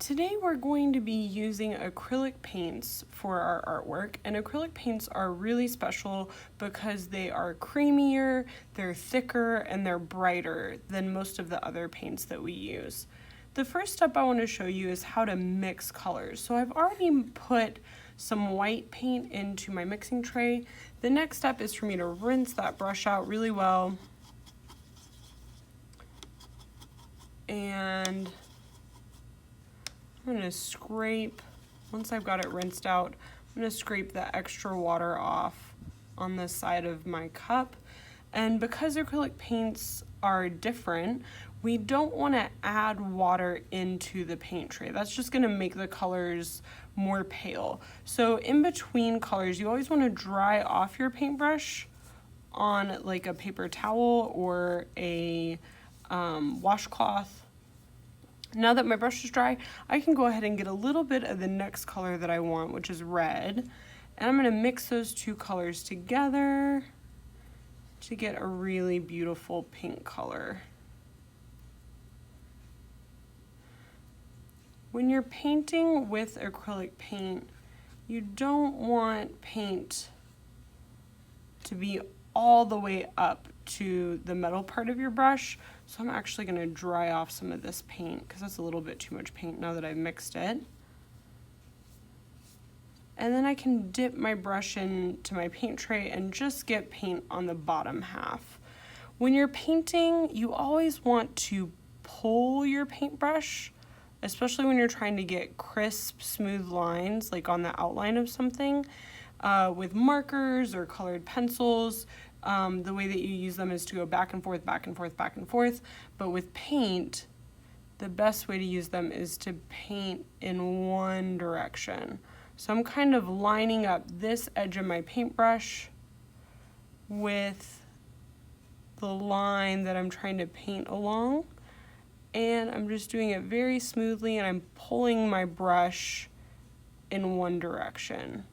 Today we're going to be using acrylic paints for our artwork, and acrylic paints are really special because they are creamier, they're thicker, and they're brighter than most of the other paints that we use. The first step I want to show you is how to mix colors. So I've already put some white paint into my mixing tray. The next step is for me to rinse that brush out really well. And I'm going to scrape, once I've got it rinsed out, I'm going to scrape the extra water off on the side of my cup. And because acrylic paints are different, we don't want to add water into the paint tray. That's just going to make the colors more pale. So in between colors, you always want to dry off your paintbrush on like a paper towel or a washcloth. Now that my brush is dry, I can go ahead and get a little bit of the next color that I want, which is red. And I'm going to mix those two colors together to get a really beautiful pink color. When you're painting with acrylic paint, you don't want paint to be all the way up to the metal part of your brush. So I'm actually going to dry off some of this paint because that's a little bit too much paint now that I've mixed it. And then I can dip my brush into my paint tray and just get paint on the bottom half. When you're painting, you always want to pull your paintbrush, especially when you're trying to get crisp, smooth lines, like on the outline of something. With markers or colored pencils, the way that you use them is to go back and forth, back and forth, back and forth. But with paint, the best way to use them is to paint in one direction. So I'm kind of lining up this edge of my paintbrush with the line that I'm trying to paint along. And I'm just doing it very smoothly, and I'm pulling my brush in one direction.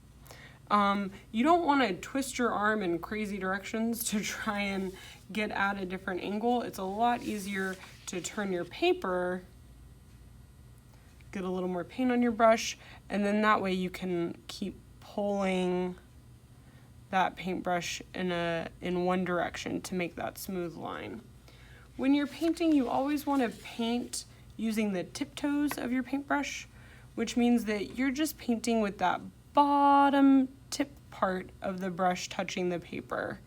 You don't want to twist your arm in crazy directions to try and get at a different angle. It's a lot easier to turn your paper, get a little more paint on your brush, and then that way you can keep pulling that paintbrush in one direction to make that smooth line. When you're painting, you always want to paint using the tiptoes of your paintbrush, which means that you're just painting with that bottom tip part of the brush touching the paper.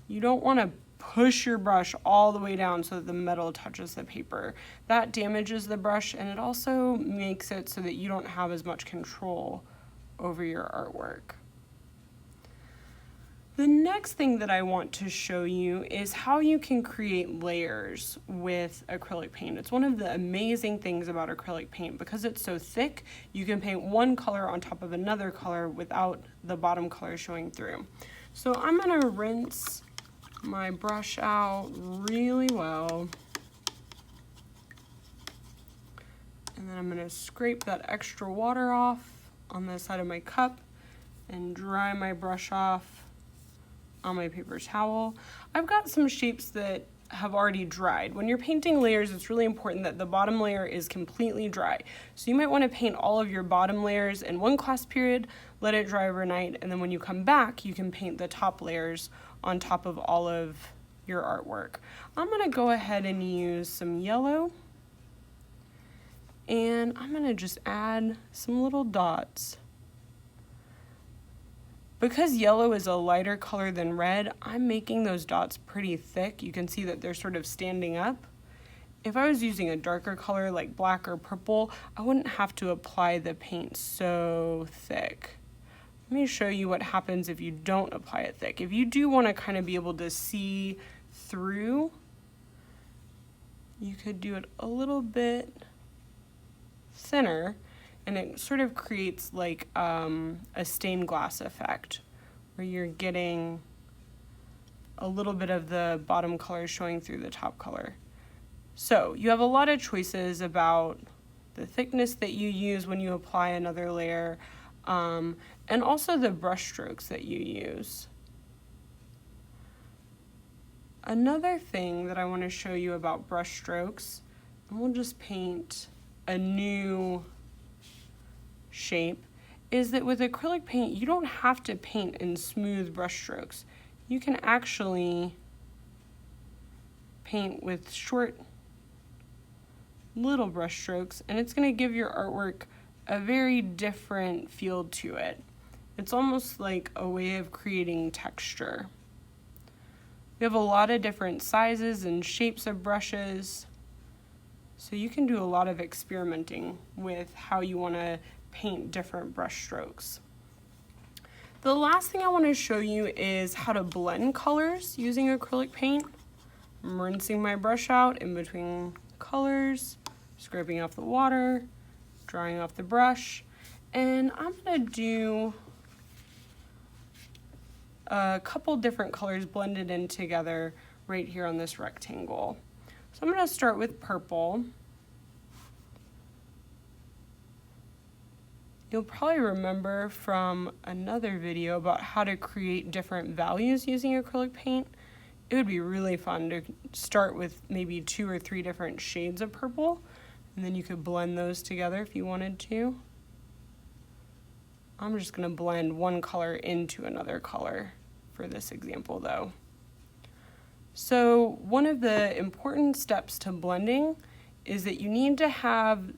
You don't want to push your brush all the way down so that the metal touches the paper. That damages the brush, and it also makes it so that you don't have as much control over your artwork. The next thing that I want to show you is how you can create layers with acrylic paint. It's one of the amazing things about acrylic paint. Because it's so thick, you can paint one color on top of another color without the bottom color showing through. So I'm going to rinse my brush out really well. And then I'm going to scrape that extra water off on the side of my cup and dry my brush off on my paper towel. I've got some shapes that have already dried. When you're painting layers, it's really important that the bottom layer is completely dry. So you might want to paint all of your bottom layers in one class period, let it dry overnight, and then when you come back, you can paint the top layers on top of all of your artwork. I'm going to go ahead and use some yellow, and I'm going to just add some little dots. Because yellow is a lighter color than red, I'm making those dots pretty thick. You can see that they're sort of standing up. If I was using a darker color like black or purple, I wouldn't have to apply the paint so thick. Let me show you what happens if you don't apply it thick. If you do want to kind of be able to see through, you could do it a little bit thinner, and it sort of creates like a stained glass effect where you're getting a little bit of the bottom color showing through the top color. So you have a lot of choices about the thickness that you use when you apply another layer, and also the brush strokes that you use. Another thing that I want to show you about brush strokes, and we'll just paint a new shape is that with acrylic paint, you don't have to paint in smooth brush strokes. You can actually paint with short little brush strokes, and it's going to give your artwork a very different feel to it. It's almost like a way of creating texture. We have a lot of different sizes and shapes of brushes, so you can do a lot of experimenting with how you want to paint different brush strokes. The last thing I want to show you is how to blend colors using acrylic paint. I'm rinsing my brush out in between colors, scraping off the water, drying off the brush, and I'm going to do a couple different colors blended in together right here on this rectangle. So I'm going to start with purple. You'll probably remember from another video about how to create different values using acrylic paint. It would be really fun to start with maybe 2 or 3 different shades of purple, and then you could blend those together if you wanted to. I'm just going to blend one color into another color for this example though. So one of the important steps to blending is that you need to have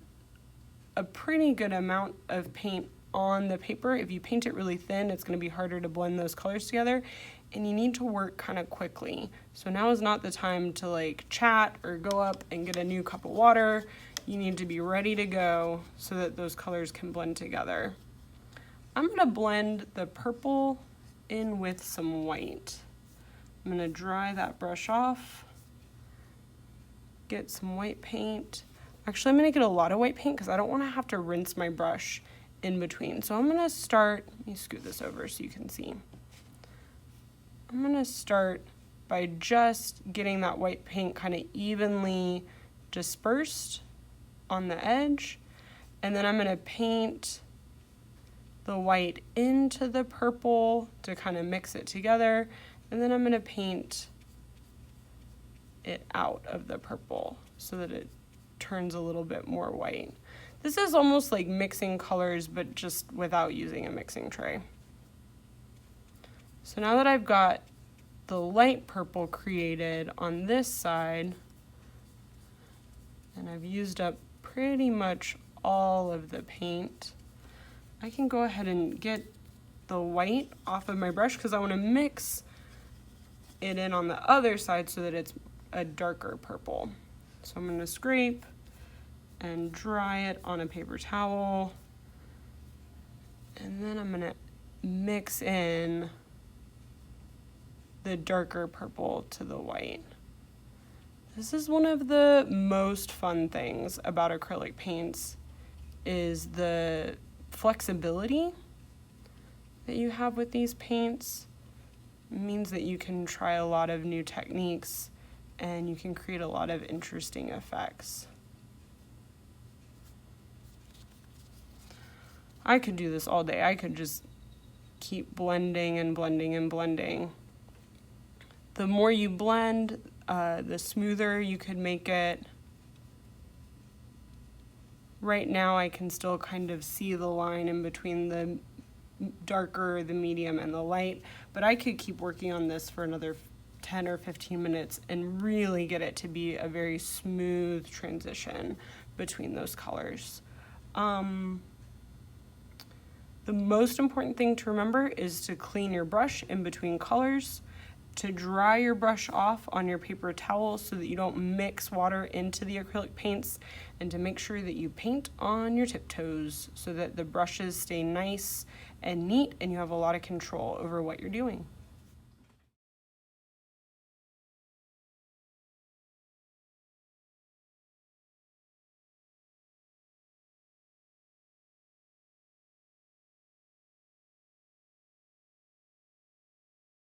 a pretty good amount of paint on the paper. If you paint it really thin, it's going to be harder to blend those colors together, and you need to work kind of quickly. So now is not the time to like chat or go up and get a new cup of water. You need to be ready to go so that those colors can blend together. I'm going to blend the purple in with some white. I'm going to dry that brush off, get some white paint. Actually, I'm going to get a lot of white paint because I don't want to have to rinse my brush in between. So I'm going to start, let me scoot this over so you can see. I'm going to start by just getting that white paint kind of evenly dispersed on the edge. And then I'm going to paint the white into the purple to kind of mix it together. And then I'm going to paint it out of the purple so that it turns a little bit more white. This is almost like mixing colors, but just without using a mixing tray. So now that I've got the light purple created on this side, and I've used up pretty much all of the paint, I can go ahead and get the white off of my brush because I want to mix it in on the other side so that it's a darker purple. So I'm going to scrape and dry it on a paper towel, and then I'm going to mix in the darker purple to the white. This is one of the most fun things about acrylic paints, is the flexibility that you have with these paints. It means that you can try a lot of new techniques and you can create a lot of interesting effects. I could do this all day. I could just keep blending and blending and blending. The more you blend, the smoother you could make it. Right now I can still kind of see the line in between the darker, the medium, and the light, but I could keep working on this for another 10 or 15 minutes and really get it to be a very smooth transition between those colors. The most important thing to remember is to clean your brush in between colors, to dry your brush off on your paper towel so that you don't mix water into the acrylic paints, and to make sure that you paint on your tiptoes so that the brushes stay nice and neat and you have a lot of control over what you're doing.